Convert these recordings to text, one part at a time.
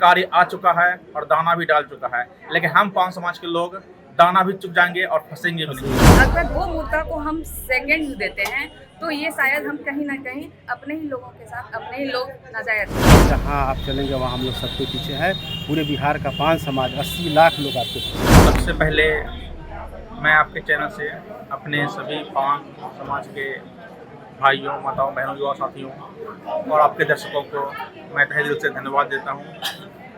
शिकारी आ चुका है और दाना भी डाल चुका है, लेकिन हम पान समाज के लोग दाना भी चुक जाएंगे और फंसेंगे भी नहीं। अगर वो मुद्दा को हम सेकंड देते हैं तो ये शायद हम कहीं ना कहीं अपने ही लोगों के साथ अपने ही लोग नाजायज। जहाँ आप चलेंगे वहाँ हम लोग सबके पीछे है। पूरे बिहार का पान समाज 80 लाख लोग आपके पीछे। सबसे पहले मैं आपके चैनल से अपने सभी पान समाज के भाइयों, माताओं, बहनों, युवा साथियों और आपके दर्शकों को मैं तहे दिल से धन्यवाद देता हूँ।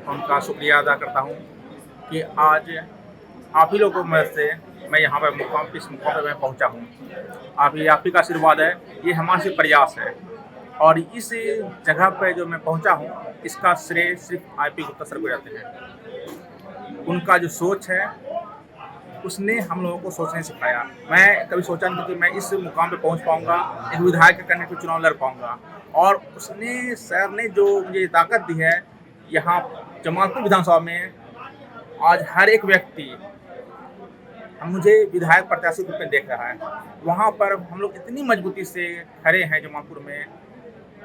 उनका शुक्रिया अदा करता हूँ कि आज आप ही लोगों में से मैं यहाँ पर इस मुकाम पर मैं पहुँचा हूँ। आप ही का आशीर्वाद है, ये हमारा सिर्फ प्रयास है। और इस जगह पर जो मैं पहुँचा हूँ, इसका श्रेय सिर्फ आईपी गुप्ता सर को जाते हैं। उनका जो सोच है, उसने हम लोगों को सोचने सिखाया। मैं कभी सोचा नहीं कि मैं इस मुकाम पे पहुंच पाऊंगा, एक विधायक करने को चुनाव लड़ पाऊंगा। और उसने सर ने जो मुझे ताकत दी है, यहाँ जमालपुर विधानसभा में आज हर एक व्यक्ति मुझे विधायक प्रत्याशी के रूप में देख रहा है। वहाँ पर हम लोग इतनी मजबूती से खड़े हैं जमालपुर में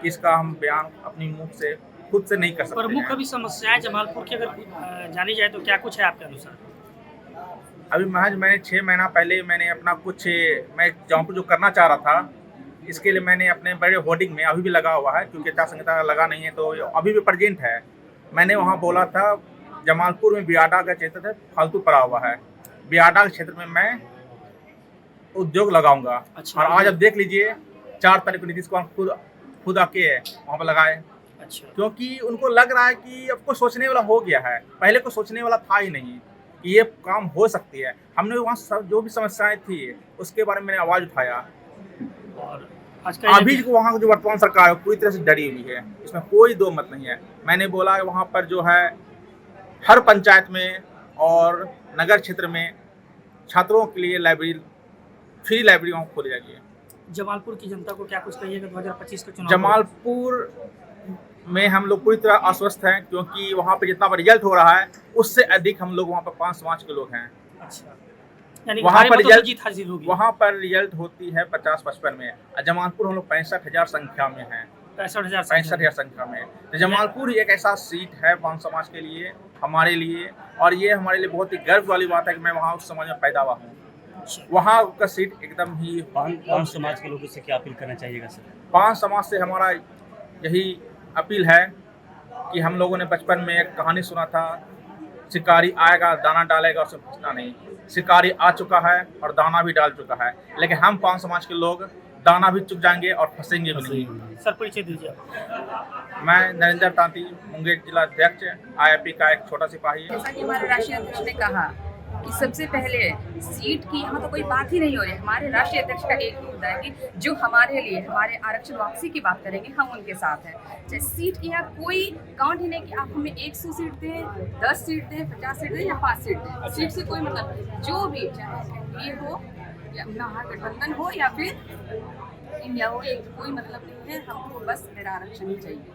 कि इसका हम बयान अपनी मुँह से खुद से नहीं कर सकते। प्रमुख अभी समस्याएं जमालपुर की अगर जानी जाए तो क्या कुछ है आपके अनुसार? अभी मैंने 6 महीना पहले मैं जमालपुर जो करना चाह रहा था, इसके लिए मैंने अपने बड़े होर्डिंग में अभी भी लगा हुआ है, क्योंकि आचार संहिता लगा नहीं है तो अभी भी प्रेजेंट है। मैंने वहाँ बोला था जमालपुर में बियाडा का क्षेत्र है फालतू पड़ा हुआ है, बियाडा के क्षेत्र में मैं उद्योग लगाऊंगा। अच्छा, और आज अब देख लीजिए 4 तारीख को नीतीश कुमार खुद आके वहाँ पर लगाए। अच्छा, क्योंकि उनको लग रहा है कि अब कुछ सोचने वाला हो गया है, पहले कुछ सोचने वाला था ही नहीं कि ये काम हो सकती है। हमने वहाँ जो भी समस्याएं थी उसके बारे में मैंने आवाज़ उठाया। और आज का अभी वहाँ जो वर्तमान सरकार है पूरी तरह से डरी हुई है, इसमें कोई दो मत नहीं है। मैंने बोला वहाँ पर जो है हर पंचायत में और नगर क्षेत्र में छात्रों के लिए लाइब्रेरी, फ्री लाइब्रेरी वहाँ खोली जाएगी। जमालपुर की जनता को क्या कुछ कहिएगा 2025 का चुनाव? जमालपुर में हम लोग पूरी तरह आश्वस्त हैं, क्योंकि वहाँ पे जितना रिजल्ट हो रहा है उससे अधिक हम लोग वहाँ पर पान समाज के लोग हैं। अच्छा, यानी वहाँ पर जीत हासिल होगी। वहाँ पर रिजल्ट होती है 50-55 में, और जमालपुर हम लोग 65,000 संख्या में हैं। 65,000 संख्या में। तो जमालपुर एक ऐसा सीट है पान समाज के लिए, हमारे लिए, और ये हमारे लिए बहुत ही गर्व वाली बात है कि मैं वहाँ उस समाज में पैदा हुआ हूँ। वहाँ का सीट एकदम ही पान समाज के लोगों से क्या अपील करना चाहिएगा सर? पान समाज से हमारा यही अपील है कि हम लोगों ने बचपन में एक कहानी सुना था, शिकारी आएगा दाना डालेगा, उससे फंसना नहीं। शिकारी आ चुका है और दाना भी डाल चुका है, लेकिन हम पान समाज के लोग दाना भी चुक जाएंगे और फंसेंगे भी नहीं। सर परिचय दीजिए। मैं नरेंद्र तांती, मुंगेर जिला अध्यक्ष, आईएपी का एक छोटा सिपाही। जैसा कि हमारे राष्ट्रीय अध्यक्ष ने कहा कि सबसे पहले सीट की यहाँ तो कोई बात ही नहीं हो रही है। हमारे राष्ट्रीय अध्यक्ष का एक ही मुद्दा है कि जो हमारे लिए हमारे आरक्षण वापसी की बात करेंगे, हम उनके साथ हैं। चाहे सीट की यहाँ कोई काउंट ही नहीं कि आप हमें 100 सीट दें, 10 सीट दें, 50 सीट दें या 5 सीट दें। सीट से कोई मतलब नहीं। जो भी, चाहे एनडीए हो या महागठबंधन हो या फिर इंडिया हो, एक कोई मतलब नहीं है। हमको बस मेरा आरक्षण ही चाहिए,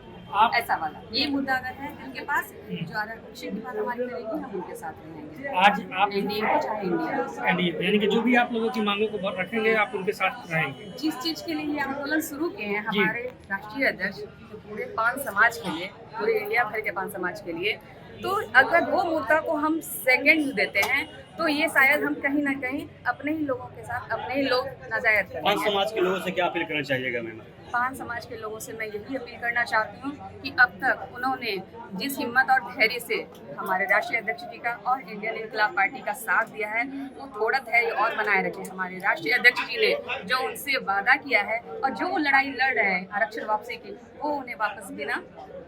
ऐसा वाला ये मुद्दा अगर है उनके पास, जो आरक्षण की बात हमारी करेंगे, हम उनके साथ रहेंगे। आज आप एनडीए को चाहे इंडिया, यानी कि जो भी आप लोगों की मांगों को बहुत रखेंगे, आप उनके साथ रहेंगे। जिस चीज के लिए ये आंदोलन शुरू किए हैं हमारे राष्ट्रीय अध्यक्ष, पूरे पान समाज के लिए, पूरे इंडिया भर के पान समाज के लिए, तो अगर वो मुद्दा को हम सेकंड देते हैं तो ये शायद हम कहीं ना कहीं अपने ही लोगों के साथ अपने ही लोग नाजायज पान करेंगे। समाज के लोगों से क्या अपील करना चाहिएगा मैम? पान समाज के लोगों से मैं यही अपील करना चाहती हूँ कि अब तक उन्होंने जिस हिम्मत और धैर्य से हमारे राष्ट्रीय अध्यक्ष जी का और इंडियन इनकलाब पार्टी का साथ दिया है, वो थोड़ा धैर्य और बनाए रखें। हमारे राष्ट्रीय अध्यक्ष जी ने जो उनसे वादा किया है और जो वो लड़ाई लड़ रहे हैं आरक्षण वापसी की, वो उन्हें वापस बिना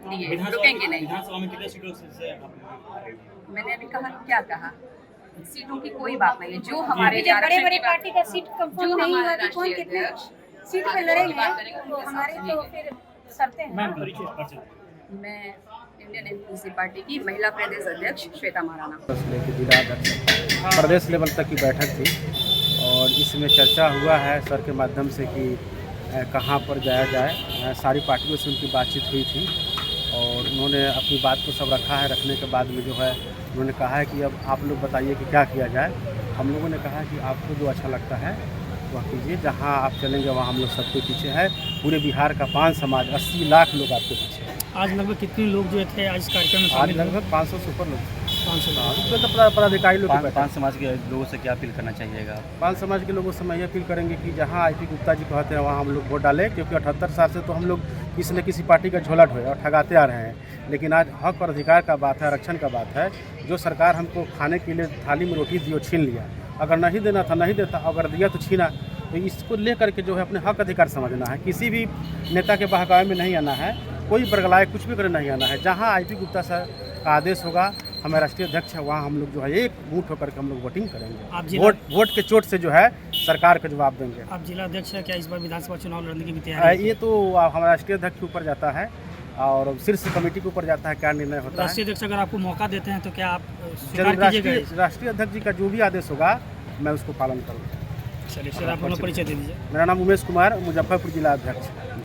लिए रुकेंगे नहीं। विधानसभा में कितने सीटों से? मैंने अभी कहा, क्या कहा, सीटों की कोई बात नहीं है। जो हमारे बड़े बड़े पार्टी का सीट कंफर्म नहीं हुआ कि कौन कितने सीट पे लड़ेंगे, तो हमारे तो फिर शर्तें हैं। मैम परिचय। मैं इंडियन एमपीसी पार्टी की महिला प्रदेश अध्यक्ष श्वेता महाराणा। प्रदेश लेवल तक की बैठक थी और इसमें चर्चा हुआ है सर के माध्यम से कि कहाँ पर जाया जाए। सारी पार्टियों से उनकी बातचीत हुई थी और उन्होंने अपनी बात को सब रखा है। रखने के बाद में जो है उन्होंने कहा है कि अब आप लोग बताइए कि क्या किया जाए। हम लोगों ने कहा कि आपको जो अच्छा लगता है वह कीजिए। जहाँ आप चलेंगे वहाँ हम लोग सबके पीछे है। पूरे बिहार का पान समाज 80 लाख लोग आपके पीछे है। आज लगभग कितने लोग जो थे आज इस कार्यक्रम में आज शामिल हुए? लगभग 500 से ऊपर लोग 500 लोग। उसमें तो पदाधिकारी लोग बैठे हैं। पान समाज के लोगों से क्या अपील करना चाहिएगा? पान समाज के लोगों से मैं ये अपील करेंगे कि जहाँ आई.पी. गुप्ता जी कहते हैं वहाँ हम लोग वोट डालें, क्योंकि 78 साल से तो हम लोग किसी न किसी पार्टी का झोला ढोए और ठगाते आ रहे हैं। लेकिन आज हक और अधिकार का बात है, आरक्षण का बात है। जो सरकार हमको खाने के लिए थाली में रोटी दी और छीन लिया, अगर नहीं देना था नहीं देता, अगर दिया तो छीना। तो इसको लेकर के जो है अपने हक अधिकार समझना है। किसी भी नेता के बहकावे में नहीं आना है, कोई बरगलाए कुछ भी करे नहीं आना है। जहाँ आई.पी. गुप्ता सर का आदेश होगा, हमें राष्ट्रीय अध्यक्ष है, वहाँ हम लोग जो है एक मुठ होकर के हम लोग वोटिंग आप करेंगे। जिला- वोट के चोट से जो है सरकार का जवाब देंगे। आप जिला अध्यक्ष है, क्या इस बार विधानसभा चुनाव लड़ने की भी तैयारी है? ये तो हमारा राष्ट्रीय अध्यक्ष के ऊपर जाता है और शीर्ष कमेटी के ऊपर जाता है, क्या निर्णय होता है। राष्ट्रीय अध्यक्ष अगर आपको मौका देते हैं तो क्या आप स्वीकार जरूर कीजिएगा? राष्ट्रीय अध्यक्ष जी का जो भी आदेश होगा मैं उसको पालन करूँगा। चलिए सर, आप अपना परिचय दे दीजिए। मेरा नाम उमेश कुमार, मुजफ्फरपुर जिला अध्यक्ष।